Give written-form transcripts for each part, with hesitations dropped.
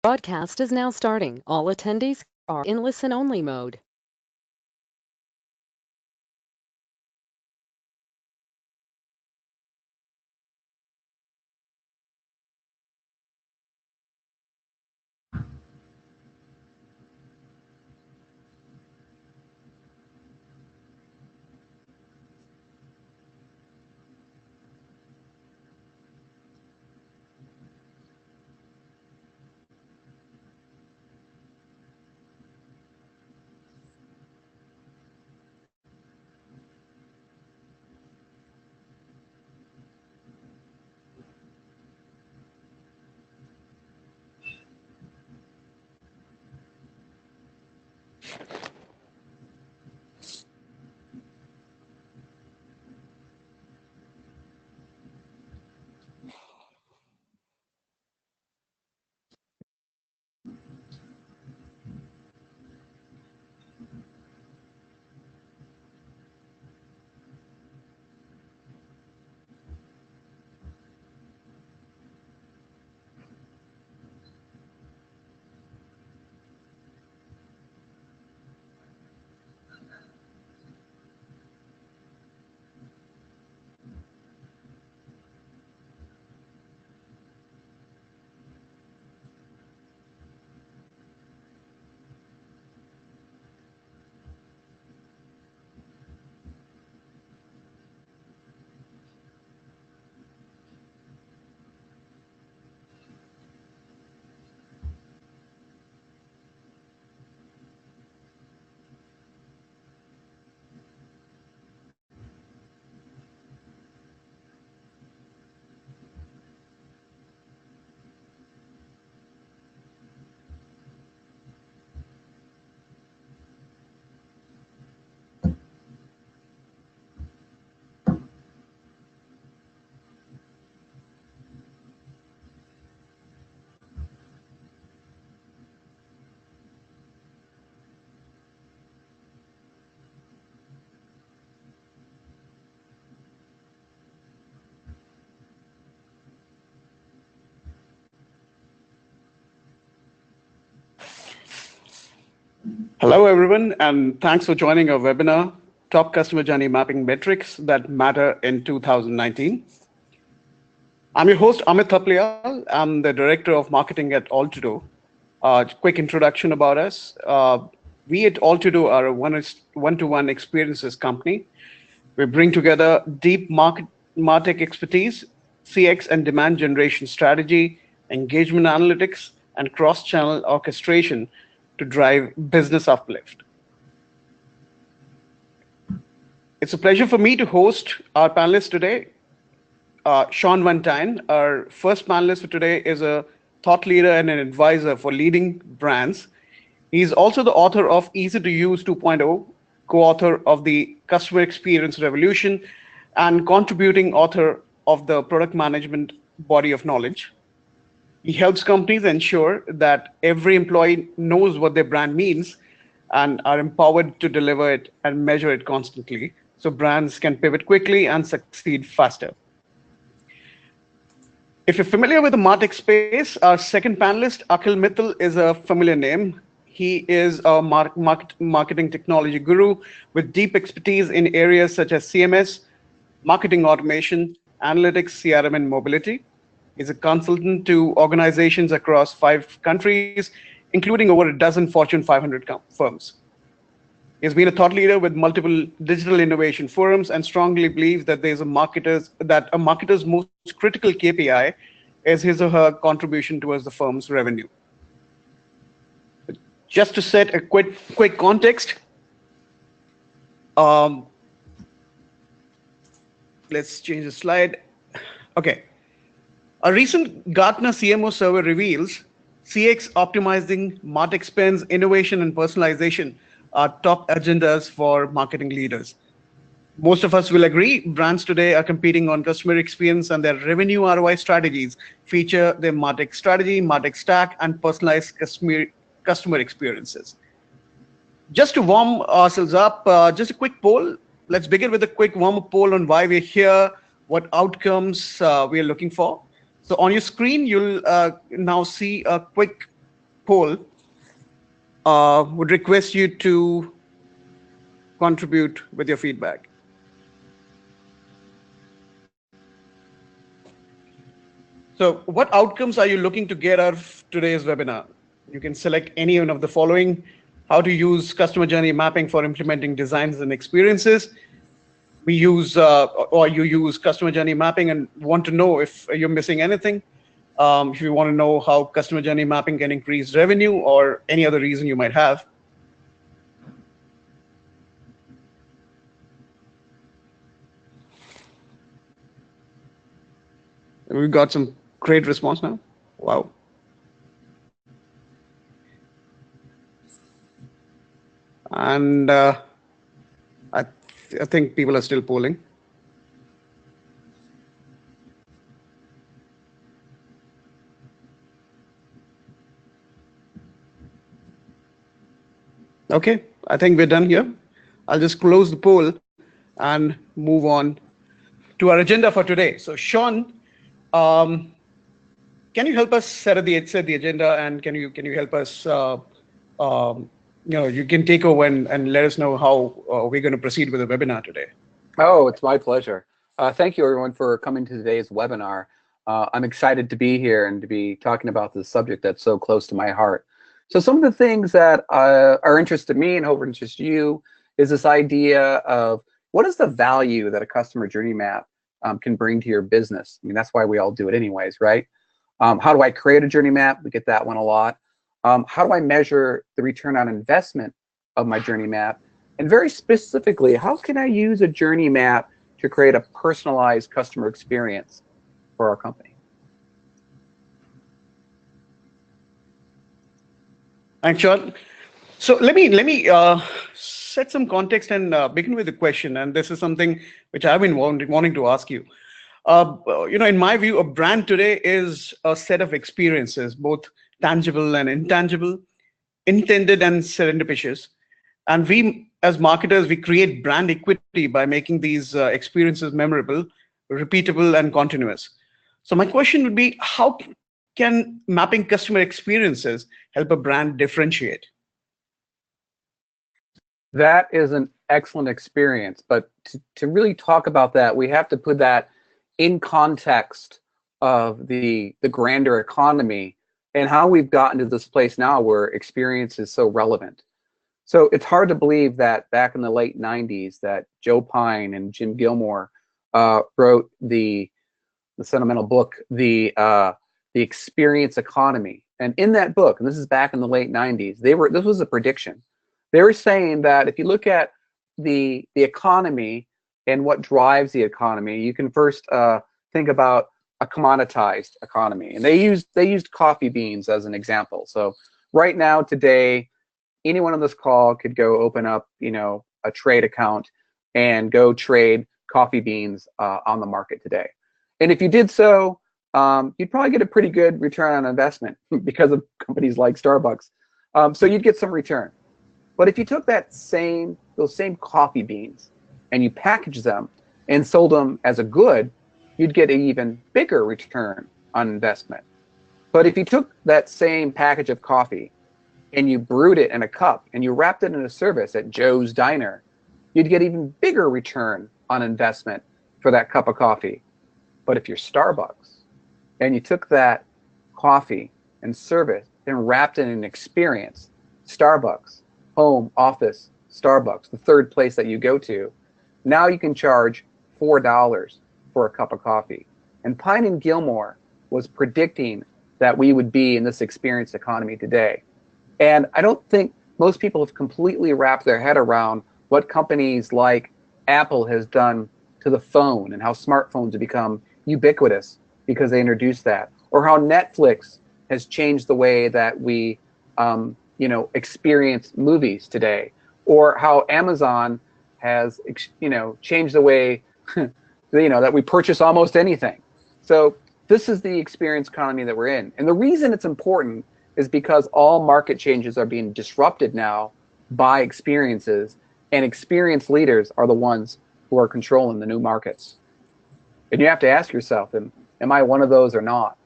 Broadcast is now starting. All attendees are in listen-only mode. Hello, everyone, and thanks for joining our webinar, Top Customer Journey Mapping Metrics That Matter in 2019. I'm your host, Amit Thaplial. I'm the Director of Marketing at All2Do. Quick introduction about us. We at All2Do are a one-to-one experiences company. We bring together deep MarTech expertise, CX and demand generation strategy, engagement analytics, and cross-channel orchestration to drive business uplift. It's a pleasure for me to host our panelists today. Sean Van Tine, our first panelist for today, is a thought leader and an advisor for leading brands. He's also the author of Easy to Use 2.0, co-author of the Customer Experience Revolution, and contributing author of the Product Management Body of Knowledge. He helps companies ensure that every employee knows what their brand means and are empowered to deliver it and measure it constantly so brands can pivot quickly and succeed faster. If you're familiar with the MarTech space, our second panelist, Akhil Mittal, is a familiar name. He is a marketing technology guru with deep expertise in areas such as CMS, marketing automation, analytics, CRM, and mobility. He's a consultant to organizations across 5 countries, including over a dozen Fortune 500 firms. He's been a thought leader with multiple digital innovation forums and strongly believes that a marketer's most critical KPI is his or her contribution towards the firm's revenue. Just to set a quick context, let's change the slide. Okay. A recent Gartner CMO survey reveals CX optimizing, MarTech spends, innovation, and personalization are top agendas for marketing leaders. Most of us will agree brands today are competing on customer experience, and their revenue ROI strategies feature their MarTech strategy, MarTech stack, and personalized customer experiences. Just to warm ourselves up, just a quick poll. Let's begin with a quick warm-up poll on why we're here, what outcomes we are looking for. So on your screen, you'll now see a quick poll. Would request you to contribute with your feedback. So what outcomes are you looking to get out of today's webinar? You can select any one of the following: how to use customer journey mapping for implementing designs and experiences. We use, or you use customer journey mapping and want to know if you're missing anything. If you want to know how customer journey mapping can increase revenue or any other reason you might have. We've got some great response now. Wow. And I think people are still polling. Okay, I think we're done here. I'll just close the poll and move on to our agenda for today. So Sean, can you help us set the agenda, and can you help us? You can take over and let us know how we're going to proceed with the webinar today. Oh, it's my pleasure. Thank you, everyone, for coming to today's webinar. I'm excited to be here and to be talking about this subject that's so close to my heart. So some of the things that are interested me and hope interest you is this idea of what is the value that a customer journey map can bring to your business. I mean, that's why we all do it anyways, right? How do I create a journey map? We get that one a lot. How do I measure the return on investment of my journey map? And very specifically, how can I use a journey map to create a personalized customer experience for our company? Thanks, Sean. So let me set some context and begin with the question. And this is something which I've been wanting to ask you. In my view, a brand today is a set of experiences, both tangible and intangible, intended and serendipitous. And we, as marketers, we create brand equity by making these experiences memorable, repeatable, and continuous. So my question would be, how can mapping customer experiences help a brand differentiate? That is an excellent experience, but to really talk about that, we have to put that in context of the grander economy and how we've gotten to this place now where experience is so relevant. So it's hard to believe that back in the late 90s that Joe Pine and Jim Gilmore wrote the sentimental book, the Experience Economy. And in that book, and this is back in the late 90s, this was a prediction. They were saying that if you look at the economy and what drives the economy, you can first think about a commoditized economy. And they used coffee beans as an example. So right now, today, anyone on this call could go open up, a trade account and go trade coffee beans on the market today. And if you did so, you'd probably get a pretty good return on investment because of companies like Starbucks. So you'd get some return. But if you took those same coffee beans and you packaged them and sold them as a good, you'd get an even bigger return on investment. But if you took that same package of coffee and you brewed it in a cup and you wrapped it in a service at Joe's Diner, you'd get even bigger return on investment for that cup of coffee. But if you're Starbucks and you took that coffee and service and wrapped it in an experience, Starbucks, home, office, Starbucks, the third place that you go to, now you can charge $4 for a cup of coffee. And Pine and Gilmore was predicting that we would be in this experience economy today. And I don't think most people have completely wrapped their head around what companies like Apple has done to the phone and how smartphones have become ubiquitous because they introduced that, or how Netflix has changed the way that we experience movies today, or how Amazon has changed the way that we purchase almost anything. So this is the experience economy that we're in. And the reason it's important is because all market changes are being disrupted now by experiences, and experience leaders are the ones who are controlling the new markets. And you have to ask yourself, am I one of those or not?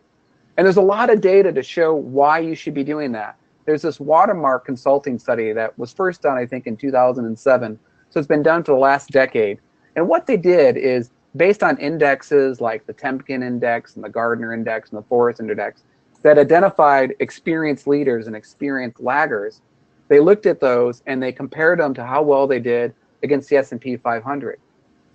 And there's a lot of data to show why you should be doing that. There's this Watermark consulting study that was first done, I think, in 2007. So it's been done for the last decade. And what they did is, based on indexes like the Temkin Index and the Gardner Index and the Forrester Index that identified experienced leaders and experienced laggers, they looked at those and they compared them to how well they did against the S&P 500.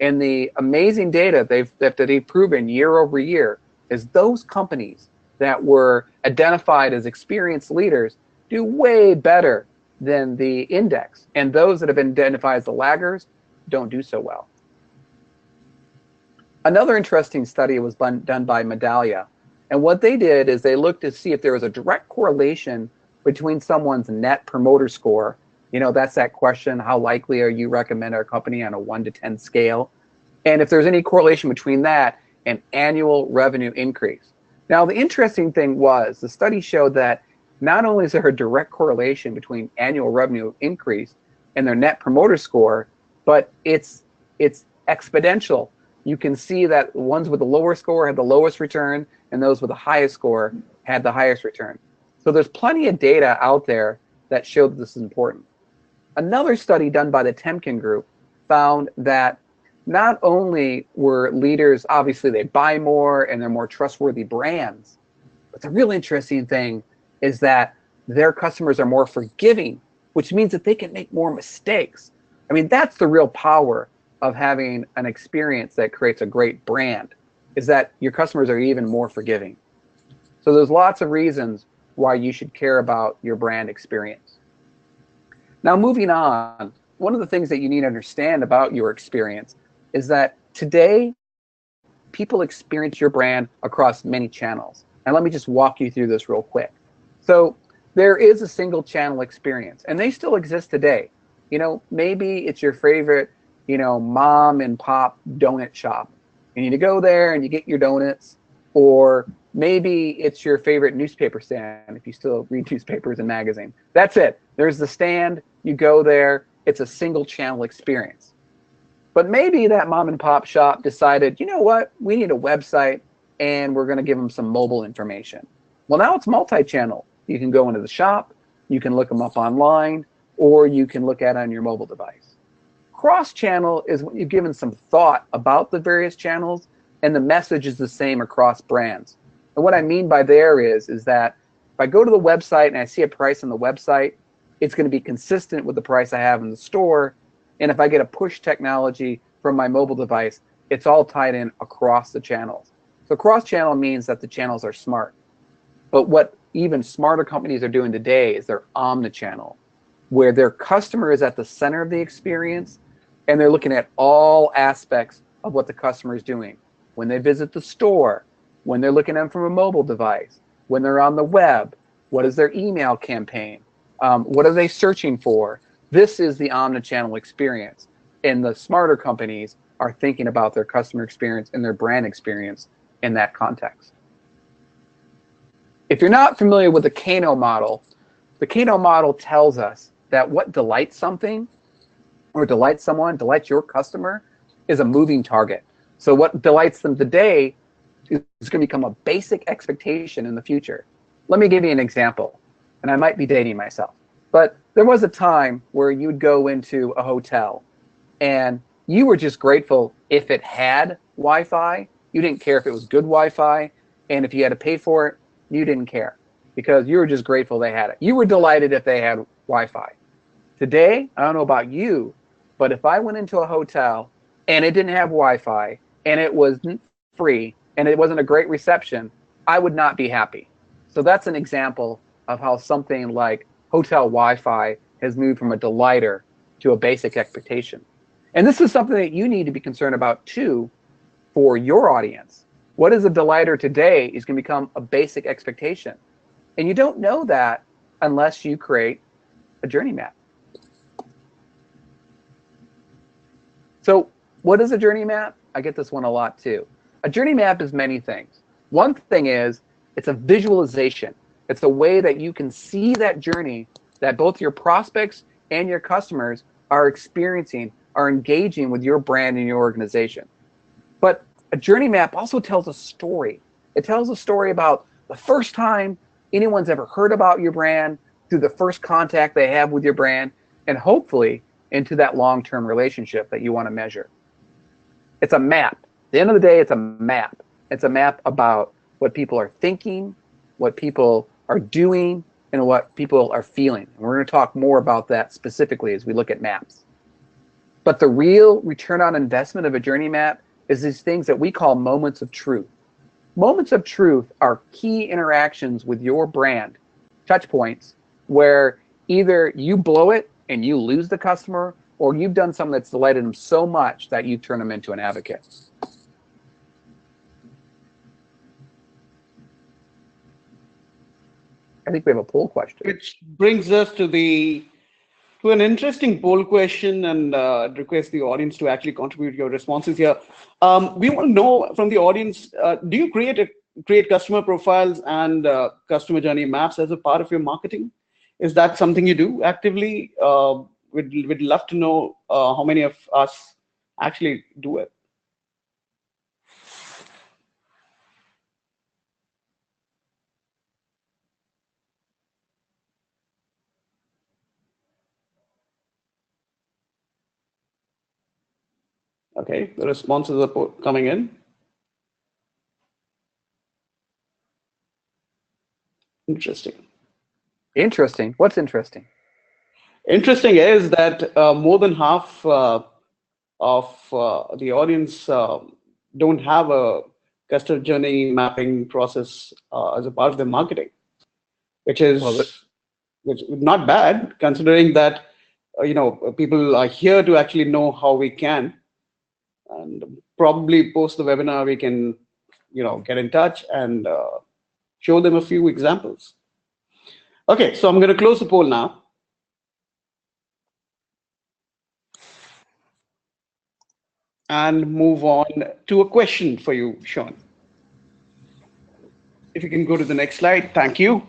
And the amazing data that they've proven year over year is those companies that were identified as experienced leaders do way better than the index. And those that have been identified as the laggers don't do so well. Another interesting study was done by Medallia. And what they did is they looked to see if there was a direct correlation between someone's net promoter score. You know, that's that question, how likely are you recommend our company on a 1 to 10 scale? And if there's any correlation between that and annual revenue increase. Now, the interesting thing was the study showed that not only is there a direct correlation between annual revenue increase and their net promoter score, but it's exponential. You can see that ones with the lower score had the lowest return, and those with the highest score had the highest return. So there's plenty of data out there that showed that this is important. Another study done by the Temkin Group found that not only were leaders, obviously they buy more and they're more trustworthy brands, but the real interesting thing is that their customers are more forgiving, which means that they can make more mistakes. I mean, that's the real power of having an experience that creates a great brand, is that your customers are even more forgiving. So there's lots of reasons why you should care about your brand experience. Now, moving on, one of the things that you need to understand about your experience is that today, people experience your brand across many channels. And let me just walk you through this real quick. So there is a single channel experience, and they still exist today. You know, maybe it's your favorite, you know, mom and pop donut shop. You need to go there and you get your donuts. Or maybe it's your favorite newspaper stand, if you still read newspapers and magazines. That's it. There's the stand, you go there, it's a single channel experience. But maybe that mom and pop shop decided, you know what, we need a website and we're gonna give them some mobile information. Well, now it's multi-channel. You can go into the shop, you can look them up online, or you can look at it on your mobile device. Cross-channel is when you've given some thought about the various channels and the message is the same across brands. And what I mean by there is that if I go to the website and I see a price on the website, it's going to be consistent with the price I have in the store. And if I get a push technology from my mobile device, it's all tied in across the channels. So cross-channel means that the channels are smart. But what even smarter companies are doing today is they're omnichannel, where their customer is at the center of the experience and they're looking at all aspects of what the customer is doing. When they visit the store, when they're looking at them from a mobile device, when they're on the web, what is their email campaign? What are they searching for? This is the omnichannel experience. And the smarter companies are thinking about their customer experience and their brand experience in that context. If you're not familiar with the Kano model, the Kano model tells us that what delights something or delights someone, delights your customer, is a moving target. So what delights them today is going to become a basic expectation in the future. Let me give you an example, and I might be dating myself, but there was a time where you'd go into a hotel and you were just grateful if it had Wi-Fi. You didn't care if it was good Wi-Fi, and if you had to pay for it, you didn't care because you were just grateful they had it. You were delighted if they had Wi-Fi. Today, I don't know about you, but if I went into a hotel and it didn't have Wi-Fi and it wasn't free and it wasn't a great reception, I would not be happy. So that's an example of how something like hotel Wi-Fi has moved from a delighter to a basic expectation. And this is something that you need to be concerned about too for your audience. What is a delighter today is going to become a basic expectation. And you don't know that unless you create a journey map. So what is a journey map? I get this one a lot too. A journey map is many things. One thing is it's a visualization. It's a way that you can see that journey that both your prospects and your customers are experiencing, are engaging with your brand and your organization. But a journey map also tells a story. It tells a story about the first time anyone's ever heard about your brand, through the first contact they have with your brand, and hopefully into that long-term relationship that you want to measure. It's a map. At the end of the day, it's a map. It's a map about what people are thinking, what people are doing, and what people are feeling. And we're going to talk more about that specifically as we look at maps. But the real return on investment of a journey map is these things that we call moments of truth. Moments of truth are key interactions with your brand, touch points, where either you blow it and you lose the customer, or you've done something that's delighted them so much that you turn them into an advocate. I think we have a poll question. Which brings us to an interesting poll question, and request the audience to actually contribute your responses here. We want to know from the audience, do you create customer profiles and customer journey maps as a part of your marketing? Is that something you do actively? We'd love to know how many of us actually do it. Okay, the responses are coming in. Interesting. Interesting. What's interesting? Interesting is that more than half of the audience don't have a customer journey mapping process as a part of their marketing, which is not bad, considering that people are here to actually know how we can. And probably post the webinar, we can, get in touch and show them a few examples. Okay, so I'm going to close the poll now. And move on to a question for you, Sean. If you can go to the next slide, thank you.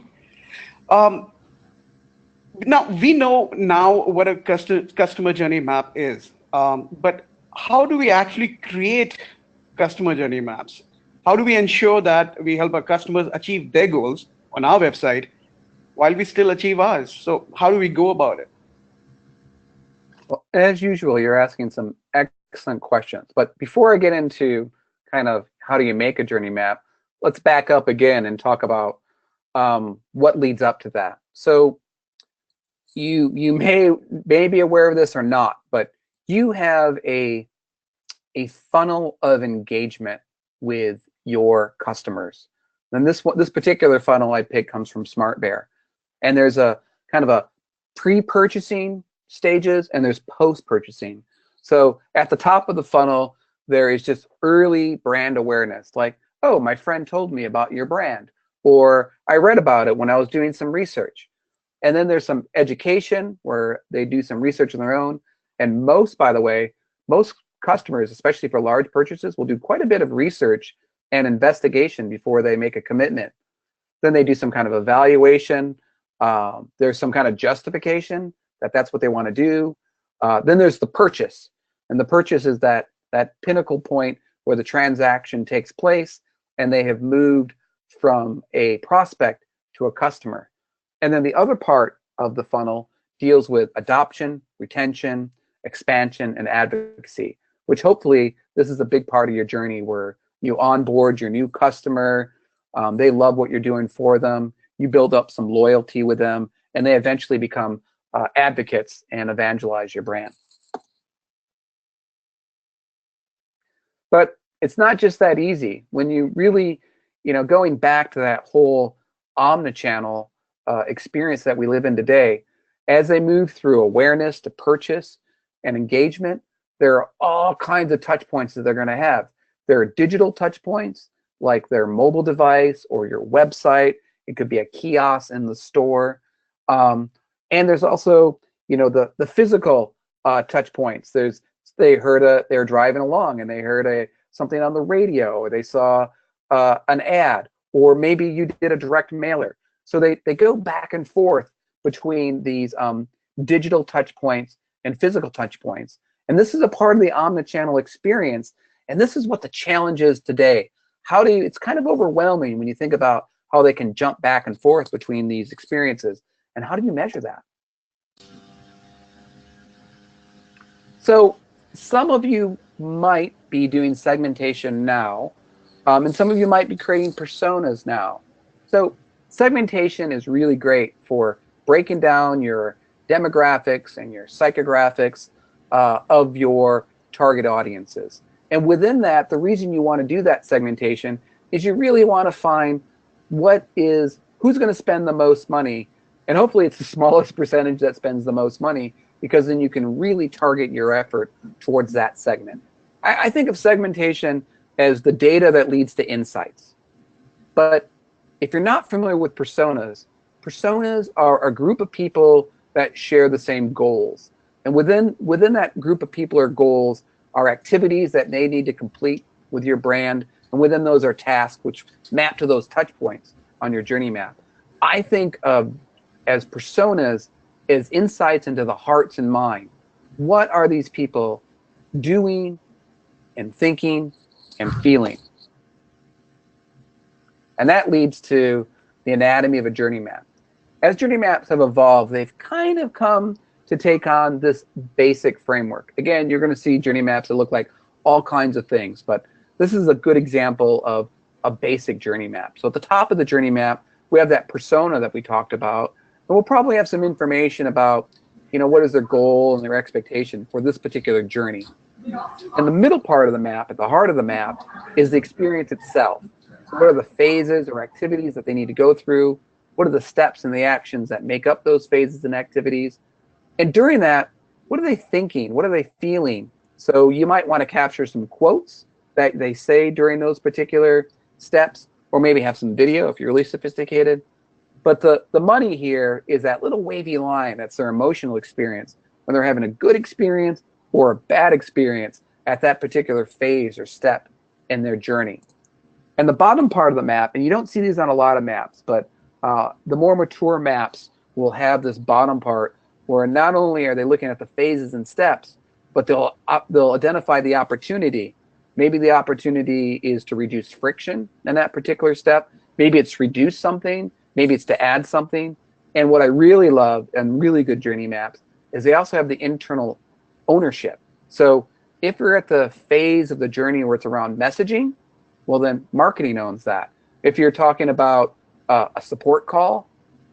Now, we know now what a customer journey map is, but how do we actually create customer journey maps? How do we ensure that we help our customers achieve their goals on our website while we still achieve ours? So how do we go about it? Well, as usual, you're asking some excellent questions. But before I get into kind of how do you make a journey map, let's back up again and talk about what leads up to that. So you may be aware of this or not, but you have a funnel of engagement with your customers. And this particular funnel I picked comes from SmartBear. And there's a kind of a pre-purchasing stages and there's post-purchasing. So at the top of the funnel, there is just early brand awareness, like, oh, my friend told me about your brand, or I read about it when I was doing some research. And then there's some education where they do some research on their own. And by the way, most customers, especially for large purchases, will do quite a bit of research and investigation before they make a commitment. Then they do some kind of evaluation. There's some kind of justification that that's what they want to do. Then there's the purchase. And the purchase is that pinnacle point where the transaction takes place and they have moved from a prospect to a customer. And then the other part of the funnel deals with adoption, retention, expansion, and advocacy, which hopefully this is a big part of your journey where you onboard your new customer, they love what you're doing for them, you build up some loyalty with them, and they eventually become advocates and evangelize your brand. But it's not just that easy. When you really, going back to that whole omnichannel experience that we live in today, as they move through awareness to purchase and engagement, there are all kinds of touch points that they're going to have. There are digital touch points like their mobile device or your website. It could be a kiosk in the store. And there's also, the physical touch points. They were driving along and they heard something on the radio, or they saw an ad, or maybe you did a direct mailer. So they go back and forth between these digital touch points and physical touch points. And this is a part of the omnichannel experience. And this is what the challenge is today. It's kind of overwhelming when you think about how they can jump back and forth between these experiences. And how do you measure that? So some of you might be doing segmentation now, and some of you might be creating personas now. So segmentation is really great for breaking down your demographics and your psychographics of your target audiences. And within that, the reason you want to do that segmentation is you really want to find who's going to spend the most money, and hopefully it's the smallest percentage that spends the most money, because then you can really target your effort towards that segment. I think of segmentation as the data that leads to insights. But if you're not familiar with personas, personas are a group of people that share the same goals. And within that group of people or goals are activities that they need to complete with your brand. And within those are tasks which map to those touch points on your journey map. I think of as personas as insights into the hearts and mind. What are these people doing and thinking and feeling? And that leads to the anatomy of a journey map. As journey maps have evolved, they've kind of come to take on this basic framework. Again, you're going to see journey maps that look like all kinds of things, but this is a good example of a basic journey map. So at the top of the journey map, we have that persona that we talked about, and we'll probably have some information about, what is their goal and their expectation for this particular journey. And the middle part of the map, at the heart of the map, is the experience itself. So what are the phases or activities that they need to go through? What are the steps and the actions that make up those phases and activities? And during that, what are they thinking? What are they feeling? So you might want to capture some quotes that they say during those particular steps, or maybe have some video if you're really sophisticated. But the money here is that little wavy line. That's their emotional experience, when they're having a good experience or a bad experience at that particular phase or step in their journey. And the bottom part of the map, and you don't see these on a lot of maps, but the more mature maps will have this bottom part where not only are they looking at the phases and steps, but they'll identify the opportunity. Maybe the opportunity is to reduce friction in that particular step. Maybe it's reduce something. Maybe it's to add something. And what I really love and really good journey maps is they also have the internal ownership. So if you're at the phase of the journey where it's around messaging, well, then marketing owns that. If you're talking about a support call,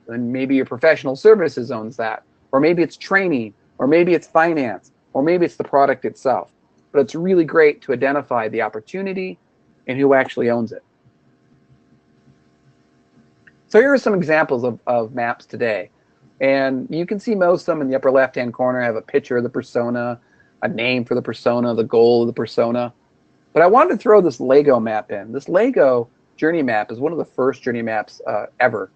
then maybe your professional services owns that. Or maybe it's training, or maybe it's finance, or maybe it's the product itself. But it's really great to identify the opportunity and who actually owns it. So here are some examples of maps today. And you can see most of them in the upper left-hand corner. I have a picture of the persona, a name for the persona, the goal of the persona. But I wanted to throw this Lego map in. This Lego journey map is one of the first journey maps ever.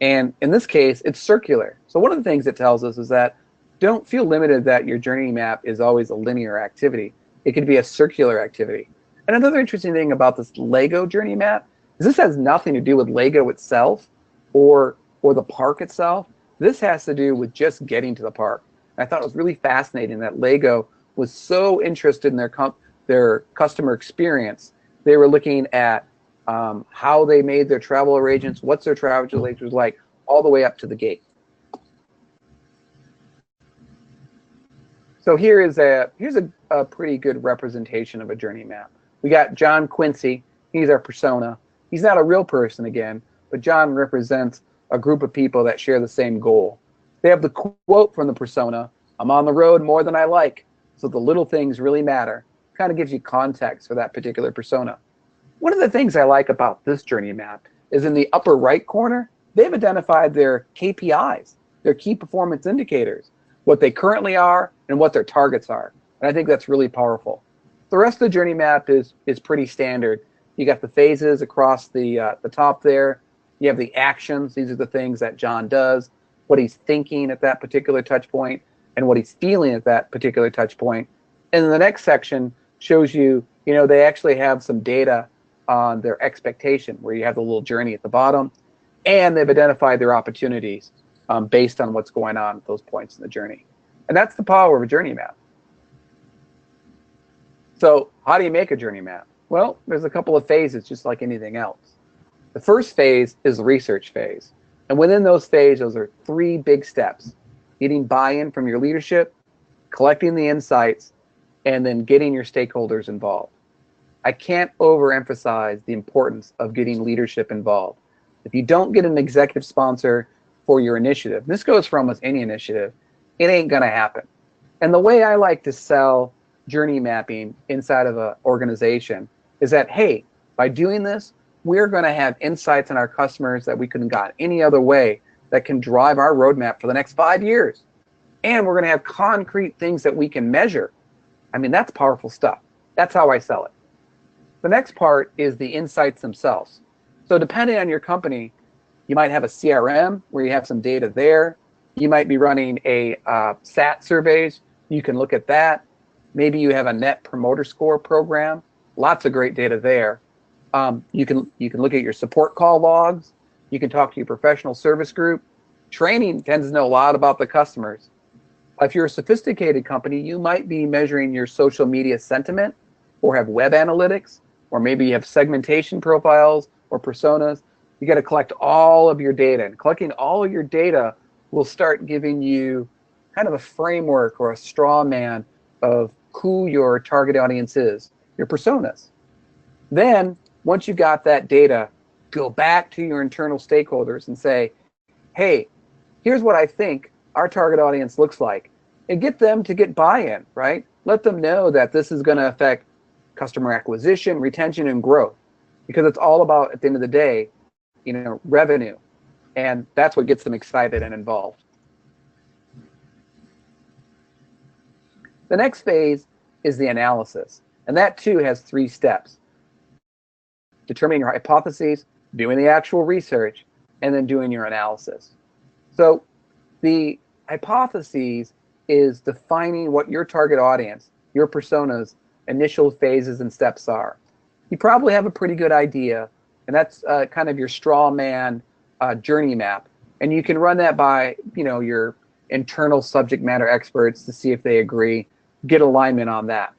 And in this case, it's circular. So one of the things it tells us is that don't feel limited that your journey map is always a linear activity. It could be a circular activity. And another interesting thing about this Lego journey map is this has nothing to do with Lego itself or the park itself. This has to do with just getting to the park. And I thought it was really fascinating that Lego was so interested in their customer experience. They were looking at how they made their travel arrangements, what's their travel arrangements like, all the way up to the gate. So here's a pretty good representation of a journey map. We got John Quincy. He's our persona. He's not a real person again, but John represents a group of people that share the same goal. They have the quote from the persona, "I'm on the road more than I like, so the little things really matter." Kind of gives you context for that particular persona. One of the things I like about this journey map is in the upper right corner, they've identified their KPIs, their key performance indicators, what they currently are and what their targets are. And I think that's really powerful. The rest of the journey map is pretty standard. You got the phases across the top there. You have the actions. These are the things that John does, what he's thinking at that particular touch point, and what he's feeling at that particular touch point. And the next section shows you, they actually have some data on their expectation, where you have the little journey at the bottom, and they've identified their opportunities based on what's going on at those points in the journey. And that's the power of a journey map. So how do you make a journey map? Well, there's a couple of phases, just like anything else. The first phase is the research phase. And within those phases, those are three big steps: getting buy-in from your leadership, collecting the insights, and then getting your stakeholders involved. I can't overemphasize the importance of getting leadership involved. If you don't get an executive sponsor for your initiative, this goes for almost any initiative, it ain't gonna happen. And the way I like to sell journey mapping inside of an organization is that, hey, by doing this, we're gonna have insights in our customers that we couldn't got any other way that can drive our roadmap for the next 5 years. And we're gonna have concrete things that we can measure. I mean, that's powerful stuff. That's how I sell it. The next part is the insights themselves. So depending on your company, you might have a CRM where you have some data there. You might be running a SAT surveys. You can look at that. Maybe you have a net promoter score program. Lots of great data there. You can look at your support call logs. You can talk to your professional service group. Training tends to know a lot about the customers. If you're a sophisticated company, you might be measuring your social media sentiment, or have web analytics, or maybe you have segmentation profiles or personas. You got to collect all of your data, and collecting all of your data will start giving you kind of a framework or a straw man of who your target audience is, your personas. Then, once you got that data, go back to your internal stakeholders and say, hey, here's what I think our target audience looks like, and get them to get buy-in, right? Let them know that this is going to affect customer acquisition, retention, and growth, because it's all about, at the end of the day, revenue, and that's what gets them excited and involved. The next phase is the analysis, and that too has 3 steps: determining your hypotheses, doing the actual research, and then doing your analysis. So the hypotheses is defining what your target audience, your personas, initial phases and steps are. You probably have a pretty good idea, and that's kind of your straw man journey map. And you can run that by your internal subject matter experts to see if they agree, get alignment on that.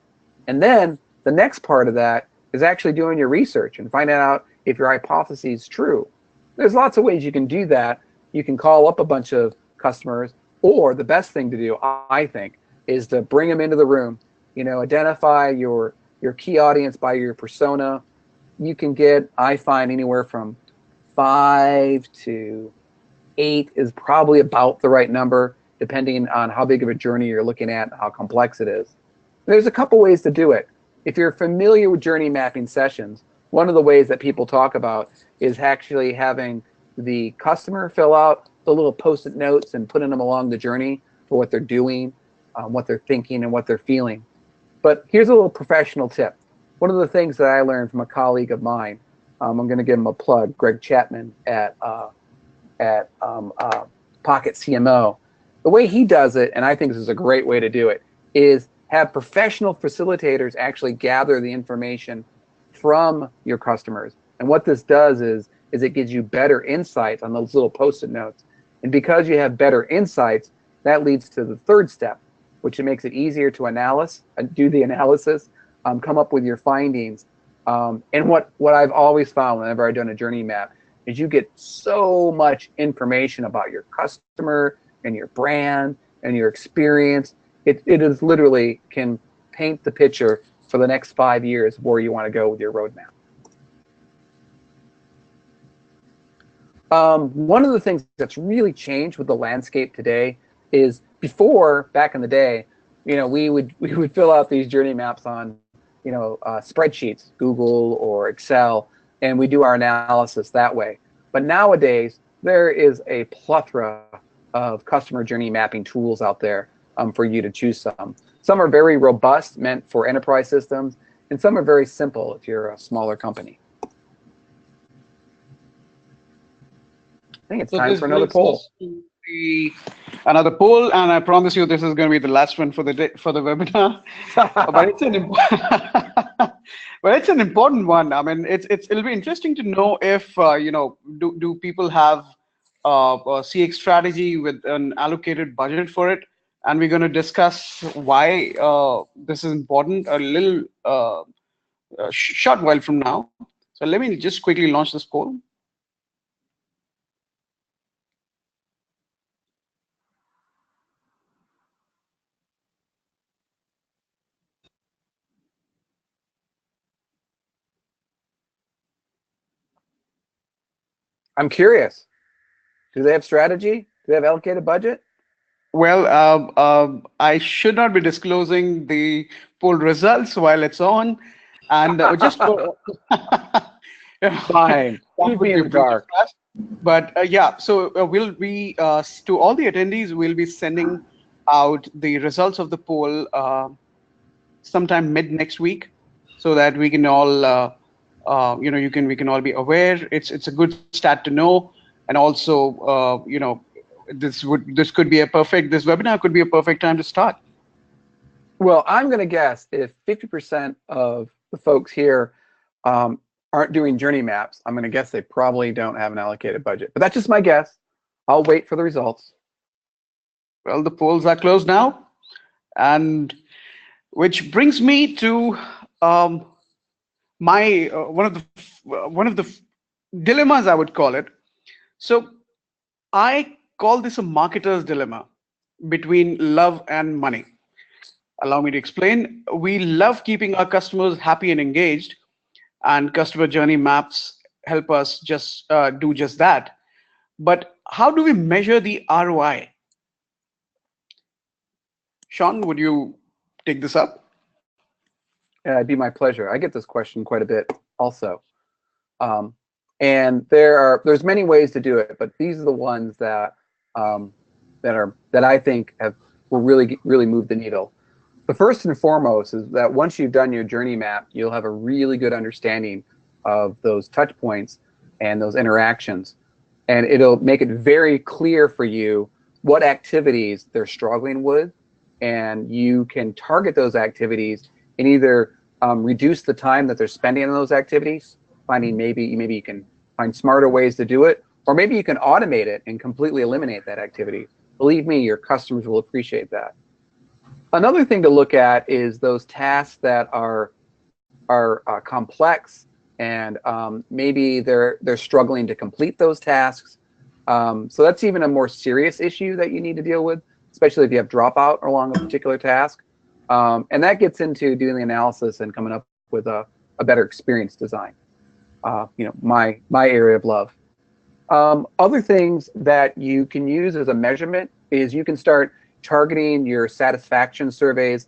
And then the next part of that is actually doing your research and finding out if your hypothesis is true. There's lots of ways you can do that. You can call up a bunch of customers, or the best thing to do, I think, is to bring them into the room. Identify your key audience by your persona. You can get, I find, anywhere from 5 to 8 is probably about the right number, depending on how big of a journey you're looking at and how complex it is. There's a couple ways to do it. If you're familiar with journey mapping sessions, one of the ways that people talk about is actually having the customer fill out the little post-it notes and putting them along the journey for what they're doing, what they're thinking, and what they're feeling. But here's a little professional tip. One of the things that I learned from a colleague of mine, I'm going to give him a plug, Greg Chapman at Pocket CMO. The way he does it, and I think this is a great way to do it, is have professional facilitators actually gather the information from your customers. And what this does is it gives you better insights on those little post-it notes. And because you have better insights, that leads to the third step, which makes it easier to do the analysis, come up with your findings. And what I've always found whenever I've done a journey map is you get so much information about your customer and your brand and your experience. It is literally can paint the picture for the next 5 years where you want to go with your roadmap. One of the things that's really changed with the landscape today is before, back in the day, we would fill out these journey maps on, spreadsheets, Google or Excel, and we do our analysis that way. But nowadays, there is a plethora of customer journey mapping tools out there for you to choose from. Some are very robust, meant for enterprise systems, and some are very simple if you're a smaller company. I think it's time for another poll. Another poll, and I promise you this is going to be the last one for the day, for the webinar. But it's an important one. I mean, it'll be interesting to know if do people have a CX strategy with an allocated budget for it, and we're going to discuss why this is important a little short while from now. So let me just quickly launch this poll. I'm curious. Do they have strategy? Do they have allocated budget? Well, I should not be disclosing the poll results while it's on, and just for Fine. that Leave would me be in a the breach of dark. trust. But yeah, so we'll be to all the attendees, we'll be sending out the results of the poll sometime mid next week, so that we can all, we can all be aware. It's a good stat to know, and also, this could be this webinar could be a perfect time to start. Well, I'm going to guess if 50% of the folks here aren't doing journey maps, I'm going to guess they probably don't have an allocated budget. But that's just my guess. I'll wait for the results. Well, the polls are closed now, and which brings me to my one of the dilemmas, I would call it. So I call this a marketer's dilemma between love and money. Allow me to explain. We love keeping our customers happy and engaged, and customer journey maps help us do just that. But how do we measure the ROI? Sean, would you take this up? It'd be my pleasure. I get this question quite a bit also. And there's many ways to do it, but these are the ones that I think will really move the needle. The first and foremost is that once you've done your journey map, you'll have a really good understanding of those touch points and those interactions. And it'll make it very clear for you what activities they're struggling with. And you can target those activities and either reduce the time that they're spending on those activities, finding maybe you can find smarter ways to do it, or maybe you can automate it and completely eliminate that activity. Believe me, your customers will appreciate that. Another thing to look at is those tasks that are complex and maybe they're struggling to complete those tasks. So that's even a more serious issue that you need to deal with, especially if you have dropout along a particular task. And that gets into doing the analysis and coming up with a better experience design. My area of love. Other things that you can use as a measurement is you can start targeting your satisfaction surveys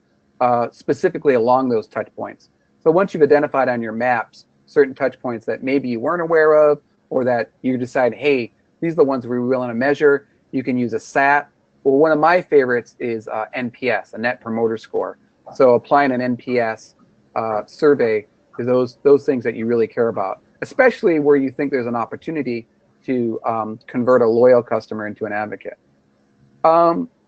specifically along those touch points. So once you've identified on your maps certain touch points that maybe you weren't aware of, or that you decide, hey, these are the ones we really want to measure, you can use a SAT. Well, one of my favorites is NPS, a Net Promoter Score. So applying an NPS survey to those things that you really care about, especially where you think there's an opportunity to convert a loyal customer into an advocate.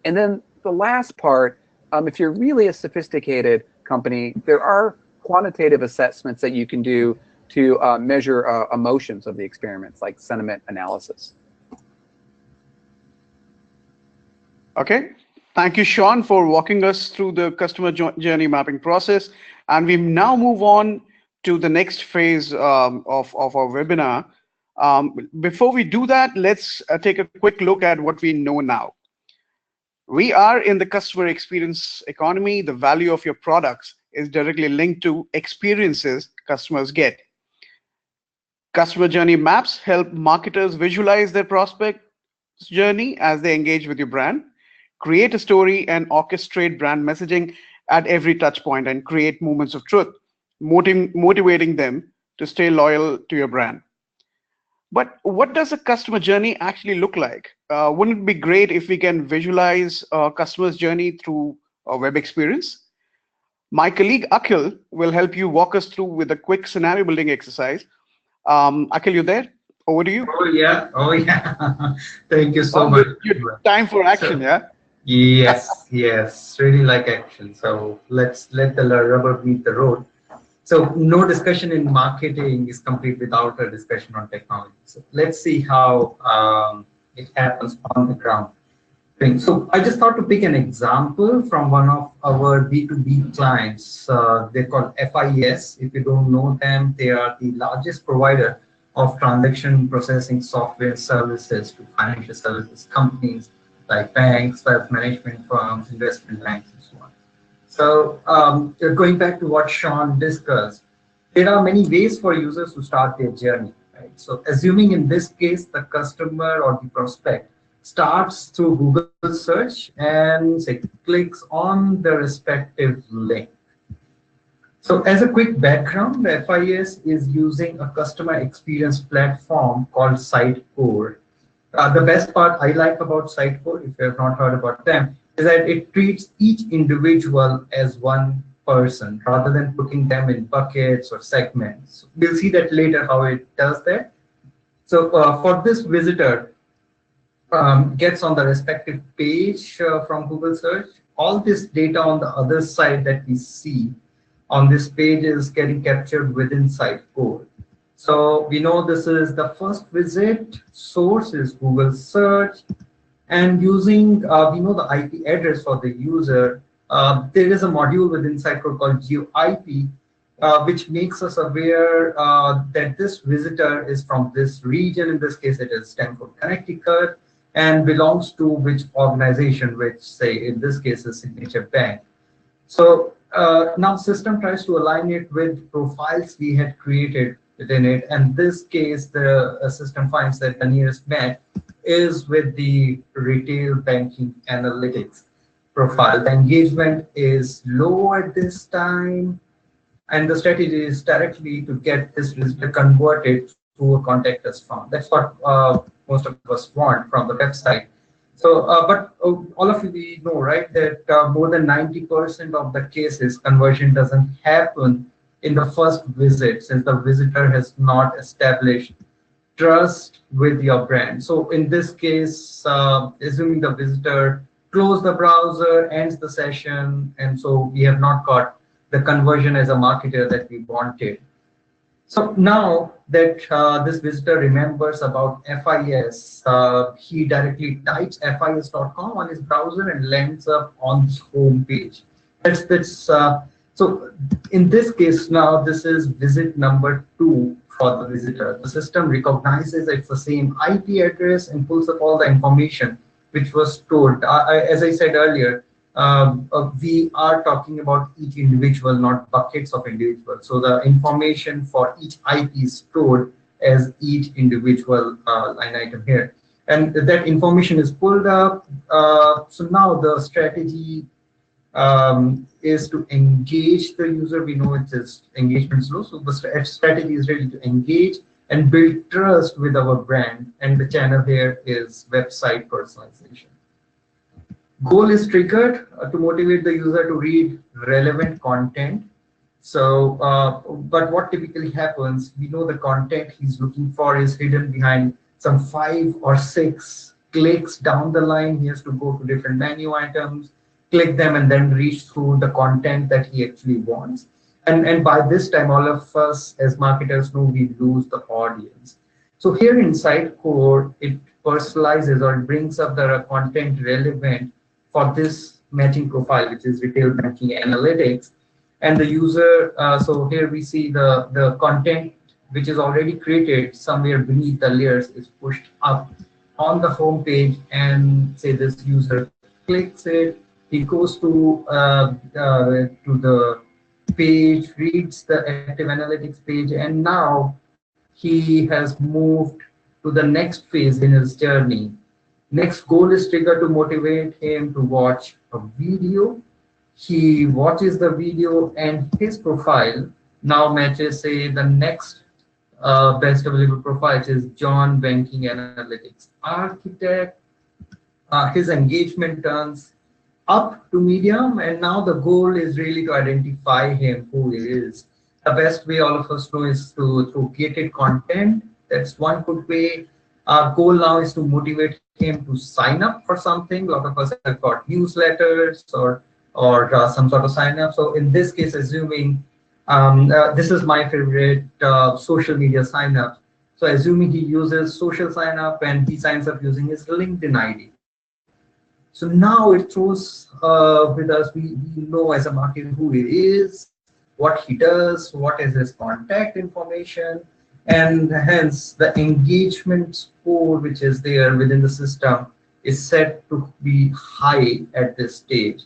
And then the last part, if you're really a sophisticated company, there are quantitative assessments that you can do to measure emotions of the experiments, like sentiment analysis. Okay. Thank you, Sean, for walking us through the customer journey mapping process. And we now move on to the next phase of our webinar. Before we do that, let's take a quick look at what we know now. We are in the customer experience economy. The value of your products is directly linked to experiences customers get. Customer journey maps help marketers visualize their prospect journey as they engage with your brand, create a story, and orchestrate brand messaging at every touch point and create moments of truth, motivating them to stay loyal to your brand. But what does a customer journey actually look like? Wouldn't it be great if we can visualize a customer's journey through a web experience? My colleague Akhil will help you walk us through with a quick scenario building exercise. Akhil, you there? Over to you. Oh yeah. Thank you so much. Time for action, yeah? Yes, really like action. So let's let the rubber meet the road. So no discussion in marketing is complete without a discussion on technology. So let's see how it happens on the ground. So I just thought to pick an example from one of our B2B clients. They're called FIS. If you don't know them, they are the largest provider of transaction processing software services to financial services companies like banks, wealth management firms, investment banks, and so on. So going back to what Sean discussed, there are many ways for users to start their journey. right? So assuming in this case, the customer or the prospect starts through Google search and say clicks on the respective link. So as a quick background, FIS is using a customer experience platform called Sitecore. The best part I like about Sitecore, if you have not heard about them, is that it treats each individual as one person rather than putting them in buckets or segments. We'll see that later how it does that. So for this visitor, gets on the respective page from Google search, all this data on the other side that we see on this page is getting captured within Sitecore. So we know this is the first visit, source is Google search, and using, we know the IP address for the user. There is a module within Sitecore called GeoIP, which makes us aware that this visitor is from this region. In this case, it is Stamford, Connecticut, and belongs to which organization, which say in this case is Signature Bank. So now system tries to align it with profiles we had created within it. And this case, the system finds that the nearest match is with the retail banking analytics profile. The engagement is low at this time, and the strategy is directly to get this visitor converted to a contact us form. That's what most of us want from the website. So, but all of you we know, right, that more than 90% of the cases conversion doesn't happen in the first visit, since the visitor has not established trust with your brand. So in this case, assuming the visitor closed the browser, ends the session, and so we have not got the conversion as a marketer that we wanted. So now that this visitor remembers about FIS, he directly types FIS.com on his browser and lands up on the home page. So in this case now, this is visit number 2 for the visitor. The system recognizes it's the same IP address and pulls up all the information which was stored. As I said earlier, we are talking about each individual, not buckets of individuals. So the information for each IP is stored as each individual line item here. And that information is pulled up. So now the strategy is to engage the user. We know it is engagement slow. So the strategy is really to engage and build trust with our brand. And the channel here is website personalization. Goal is triggered to motivate the user to read relevant content. So, but what typically happens, we know the content he's looking for is hidden behind some 5 or 6 clicks down the line. He has to go to different menu items, click them, and then reach through the content that he actually wants. And by this time, all of us as marketers know we lose the audience. So here in Sitecore, it personalizes or it brings up the content relevant for this matching profile, which is retail banking analytics. And the user, so here we see the content which is already created somewhere beneath the layers is pushed up on the home page, and say this user clicks it, he goes to the page, reads the active analytics page, and now he has moved to the next phase in his journey. Next goal is triggered to motivate him to watch a video. He watches the video and his profile now matches, say, the next best available profile, which is John Banking Analytics Architect. His engagement turns up to medium, and now the goal is really to identify him, who he is. The best way all of us know is through gated content. That's one good way. Our goal now is to motivate him to sign up for something. A lot of us have got newsletters or some sort of sign up. So in this case, assuming this is my favorite social media sign up. So assuming he uses social sign up and he signs up using his LinkedIn ID. So now it throws with us, we know as a marketer who he is, what he does, what is his contact information, and hence the engagement score which is there within the system is set to be high at this stage.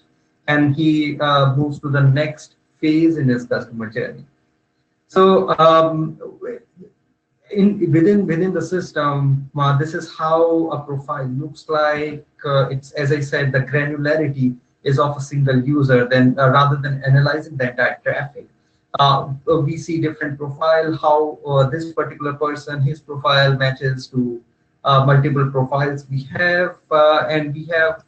And he moves to the next phase in his customer journey. So within the system, this is how a profile looks like. It's, as I said, the granularity is of a single user. Then rather than analyzing the entire traffic, we see different profile, how this particular person, his profile matches to multiple profiles we have, and we have.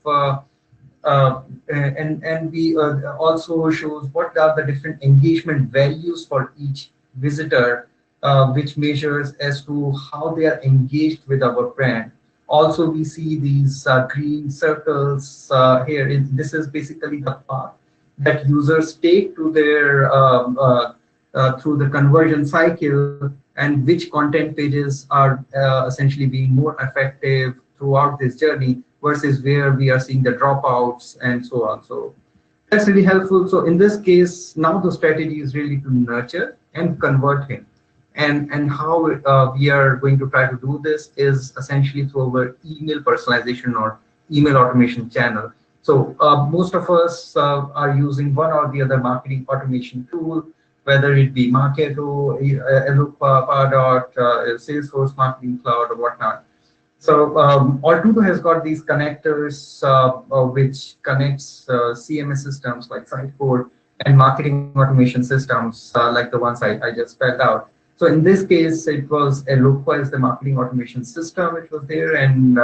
And we also shows what are the different engagement values for each visitor, which measures as to how they are engaged with our brand. Also, we see these green circles here. This is basically the path that users take to their through the conversion cycle, and which content pages are essentially being more effective throughout this journey versus where we are seeing the dropouts and so on. So that's really helpful. So in this case, now the strategy is really to nurture and convert him. And how we are going to try to do this is essentially through our email personalization or email automation channel. So most of us are using one or the other marketing automation tool, whether it be Marketo, Eloqua, Salesforce Marketing Cloud, or whatnot. So All2Do has got these connectors which connects CMS systems like Sitecore and marketing automation systems like the ones I just spelled out. So in this case, it was Eloqua as the marketing automation system which was there, and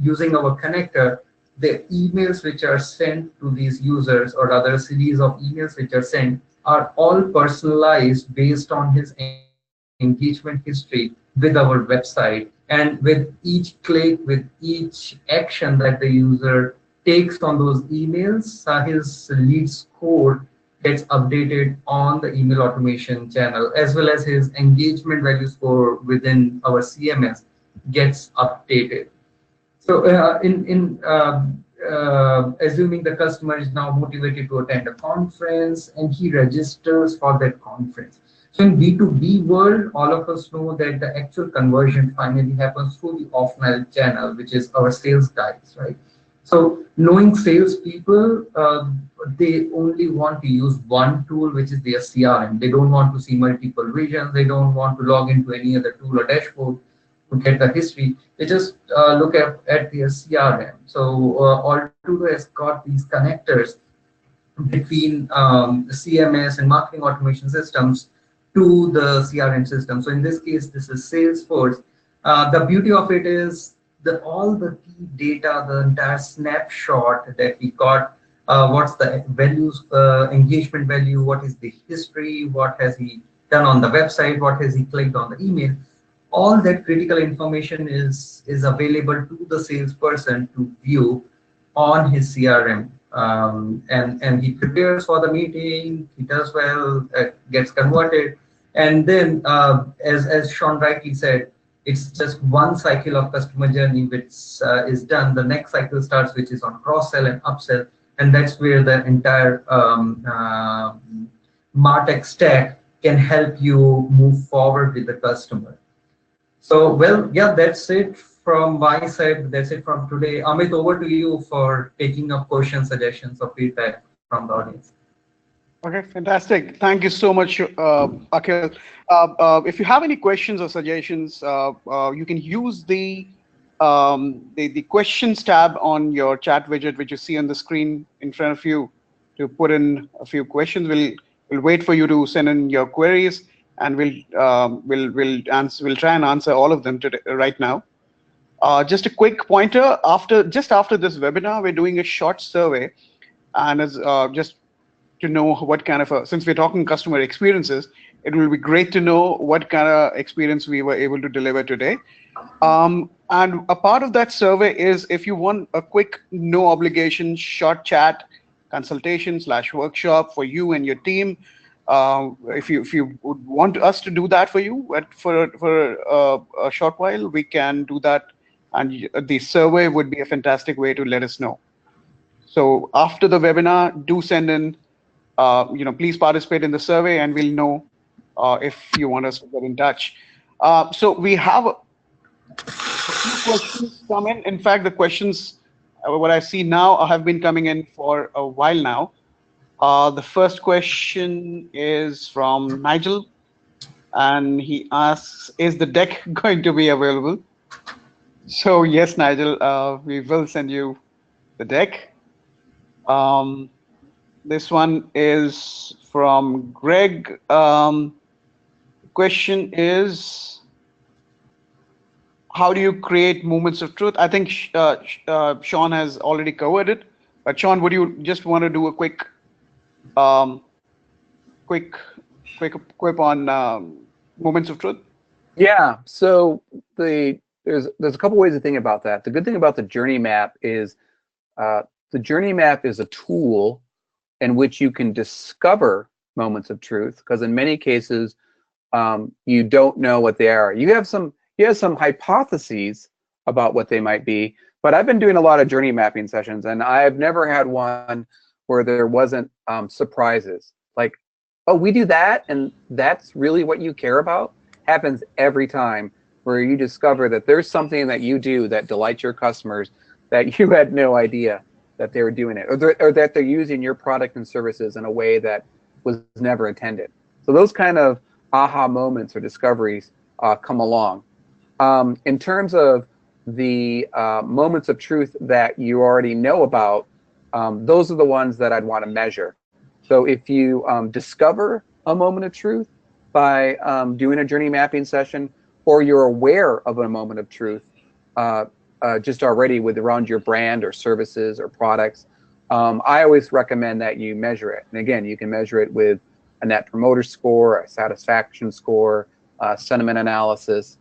using our connector, the emails which are sent to these users, or rather a series of emails which are sent, are all personalized based on his engagement history with our website. And with each click, with each action that the user takes on those emails, his lead score gets updated on the email automation channel, as well as his engagement value score within our CMS gets updated. So assuming the customer is now motivated to attend a conference and he registers for that conference. So in B2B world, all of us know that the actual conversion finally happens through the offline channel, which is our sales guys, right? So knowing salespeople, they only want to use one tool, which is their CRM. They don't want to see multiple regions. They don't want to log into any other tool or dashboard to get the history. They just look at their CRM. So All2Do has got these connectors between CMS and marketing automation systems to the CRM system. So in this case, this is Salesforce. The beauty of it is that all the key data, the entire snapshot that we got, what's the values, engagement value, what is the history, what has he done on the website, what has he clicked on the email, all that critical information is available to the salesperson to view on his CRM. And he prepares for the meeting, he does well, gets converted. And then, as Sean rightly said, it's just one cycle of customer journey which is done. The next cycle starts, which is on cross-sell and upsell. And that's where the entire MarTech stack can help you move forward with the customer. So, well, yeah, that's it from my side. That's it from today. Amit, over to you for taking up questions, suggestions, or feedback from the audience. Okay, fantastic. Thank you so much, Akhil. If you have any questions or suggestions, you can use the questions tab on your chat widget, which you see on the screen in front of you, to put in a few questions. We'll wait for you to send in your queries, and we'll try and answer all of them today, right now. Just a quick pointer: just after this webinar, we're doing a short survey, and as just to know what kind of since we're talking customer experiences, it will be great to know what kind of experience we were able to deliver today. And a part of that survey is, if you want a quick, no obligation, short chat consultation / workshop for you and your team, if you would want us to do that for you for a short while, we can do that, and the survey would be a fantastic way to let us know. So after the webinar, do send in. Please participate in the survey, and we'll know if you want us to get in touch. So we have a few questions come in. In fact, the questions, what I see now, have been coming in for a while now. The first question is from Nigel, and he asks, is the deck going to be available? So yes, Nigel, we will send you the deck. This one is from Greg. Question is, how do you create moments of truth? I think Sean has already covered it. But Sean, would you just want to do a quick quip on moments of truth? Yeah. So there's a couple ways to think about that. The good thing about the journey map is the journey map is a tool in which you can discover moments of truth, because in many cases you don't know what they are. You have some hypotheses about what they might be, but I've been doing a lot of journey mapping sessions, and I've never had one where there wasn't surprises. Like, oh, we do that, and that's really what you care about? Happens every time, where you discover that there's something that you do that delights your customers that you had no idea that they were doing it, or that they're using your product and services in a way that was never intended. So those kind of aha moments or discoveries come along. In terms of the moments of truth that you already know about, those are the ones that I'd want to measure. So if you discover a moment of truth by doing a journey mapping session, or you're aware of a moment of truth just already with around your brand or services or products, I always recommend that you measure it. And again, you can measure it with a net promoter score, a satisfaction score, sentiment analysis.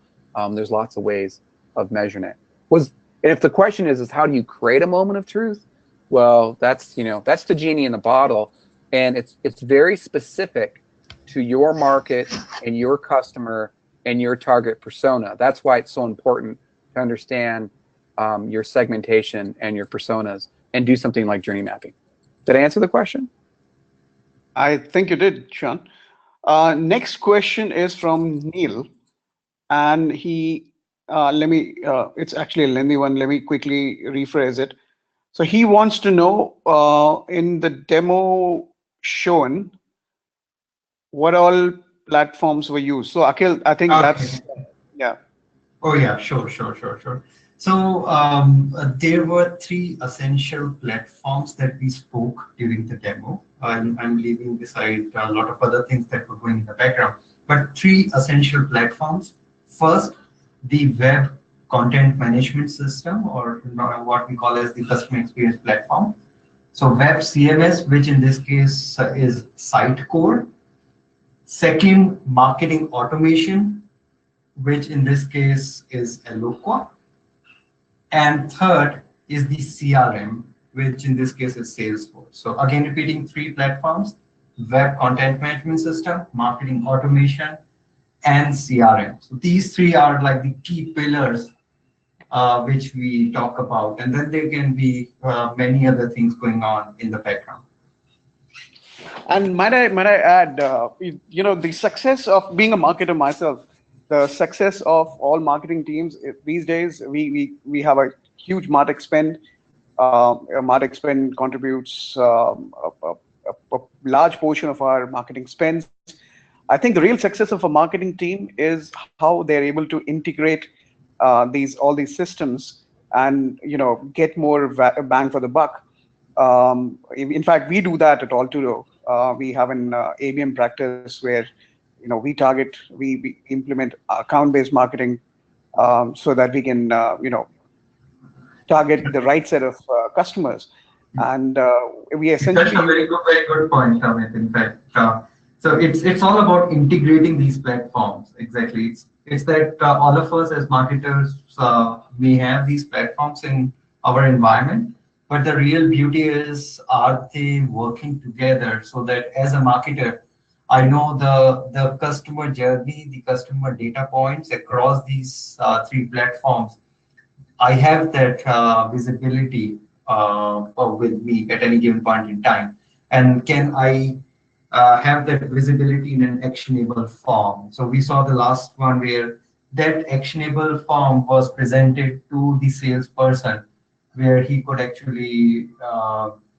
There's lots of ways of measuring it. And if the question is how do you create a moment of truth? Well, that's the genie in the bottle, and it's very specific to your market and your customer and your target persona. That's why it's so important to understand your segmentation and your personas and do something like journey mapping. Did I answer the question? I think you did, Sean. Next question is from Neil, and he it's actually a lengthy one. Let me quickly rephrase it. So he wants to know in the demo shown what all platforms were used. So Akhil, I think that's yeah. Oh yeah, sure. So there were 3 essential platforms that we spoke during the demo. I'm leaving beside a lot of other things that were going in the background, but 3 essential platforms. First, the web content management system, or what we call as the customer experience platform. So web CMS, which in this case is Sitecore. Second, marketing automation, which in this case is Eloqua. And third is the CRM, which in this case is Salesforce. So again, repeating 3 platforms: web content management system, marketing automation, and CRM. So these 3 are like the key pillars which we talk about. And then there can be many other things going on in the background. And might I add, the success of being a marketer myself, the success of all marketing teams these days, we have a huge martech spend. Martech spend contributes a large portion of our marketing spends. I think the real success of a marketing team is how they're able to integrate all these systems and get more bang for the buck. In fact, we do that at All2Do. We have an ABM practice where we implement account-based marketing so that we can target the right set of customers, and we essentially. That's a very good point, Amit. In fact, so it's all about integrating these platforms. Exactly, it's that all of us as marketers we have these platforms in our environment, but the real beauty is, are they working together so that as a marketer, I know the customer journey, the customer data points across these 3 platforms. I have that visibility with me at any given point in time. And can I have that visibility in an actionable form? So we saw the last one where that actionable form was presented to the salesperson, where he could actually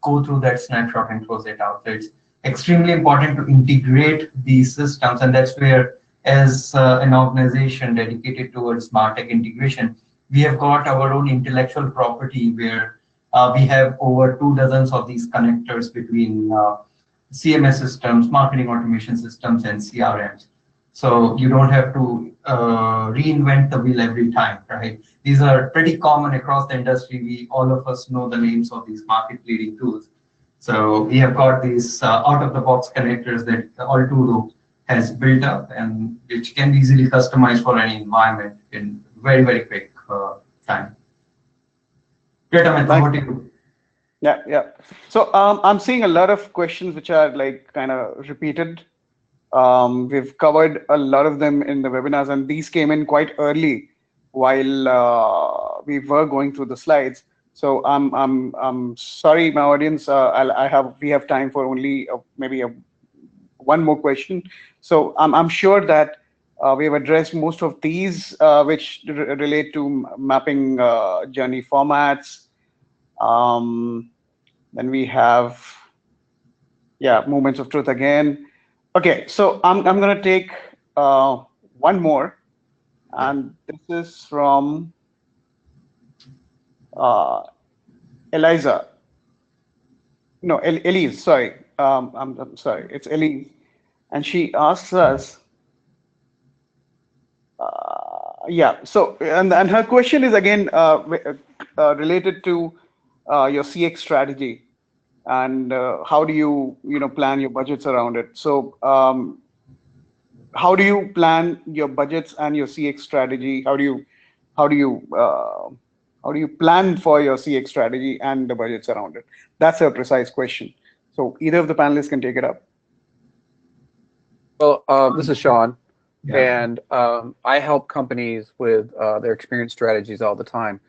go through that snapshot and close it out. So it's extremely important to integrate these systems, and that's where as an organization dedicated towards MarTech integration, we have got our own intellectual property where we have over 2 dozen of these connectors between CMS systems, marketing automation systems, and CRMs. So you don't have to reinvent the wheel every time, right? These are pretty common across the industry. All of us know the names of these market-leading tools. So we have got these out-of-the-box connectors that Alturo has built up, and which can be easily customized for any environment in very, very quick time. Great, Amit, over to you. Yeah. So I'm seeing a lot of questions which are like kind of repeated. We've covered a lot of them in the webinars, and these came in quite early while we were going through the slides. So I'm sorry, my audience. We have time for only maybe one more question. So I'm sure that we have addressed most of these which relate to mapping journey formats. Then we have, moments of truth again. Okay, so I'm gonna take one more, and this is from Eliza. No, Elise. Sorry, I'm sorry. It's Elise, and she asks us. So and her question is again related to your CX strategy, and how do you plan your budgets around it. So how do you plan your budgets and your CX strategy? How do you plan for your CX strategy and the budgets around it? That's a precise question. So either of the panelists can take it up. Well, this is Sean, Yeah. and I help companies with their experience strategies all the time.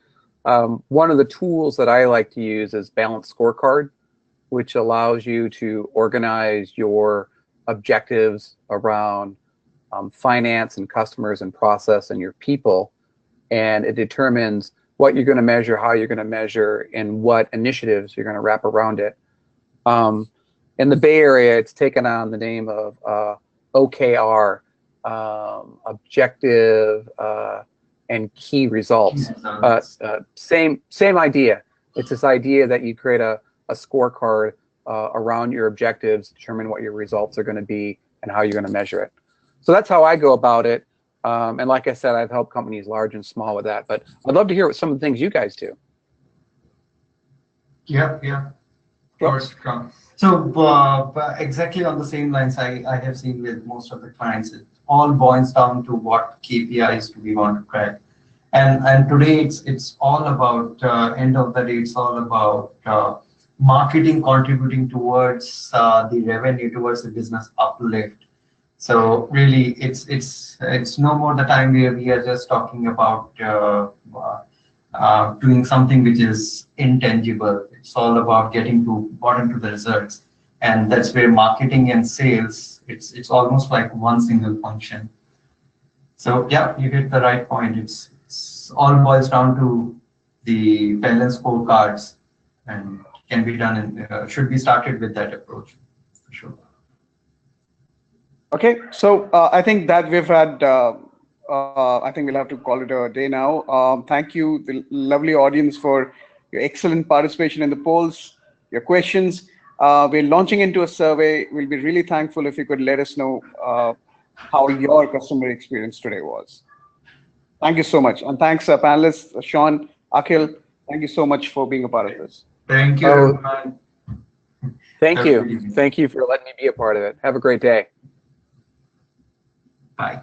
One of the tools that I like to use is Balanced Scorecard, which allows you to organize your objectives around finance and customers and process and your people, and it determines what you're going to measure, how you're going to measure, and what initiatives you're going to wrap around it. In the Bay Area, it's taken on the name of OKR, objective and key results. Same idea. It's this idea that you create a scorecard around your objectives, determine what your results are going to be and how you're going to measure it. So that's how I go about it. And like I said, I've helped companies large and small with that. But I'd love to hear what some of the things you guys do. Yeah. Of course. So exactly on the same lines I have seen with most of the clients, it all boils down to what KPIs do we want to track. And today it's all about, end of the day, it's all about marketing contributing towards the revenue, towards the business uplift. So really, it's no more the time where we are just talking about doing something which is intangible. It's all about getting to bottom to the results, and that's where marketing and sales. It's almost like one single function. So yeah, you hit the right point. It's all boils down to the balanced scorecards, and can be done and should be started with that approach for sure. Okay, so I think that we've had, I think we'll have to call it a day now. Thank you, the lovely audience, for your excellent participation in the polls, your questions. We're launching into a survey. We'll be really thankful if you could let us know how your customer experience today was. Thank you so much. And thanks, panelists, Sean, Akhil. Thank you so much for being a part of this. Thank you, everyone. Thank you. Thank you for letting me be a part of it. Have a great day. Bye.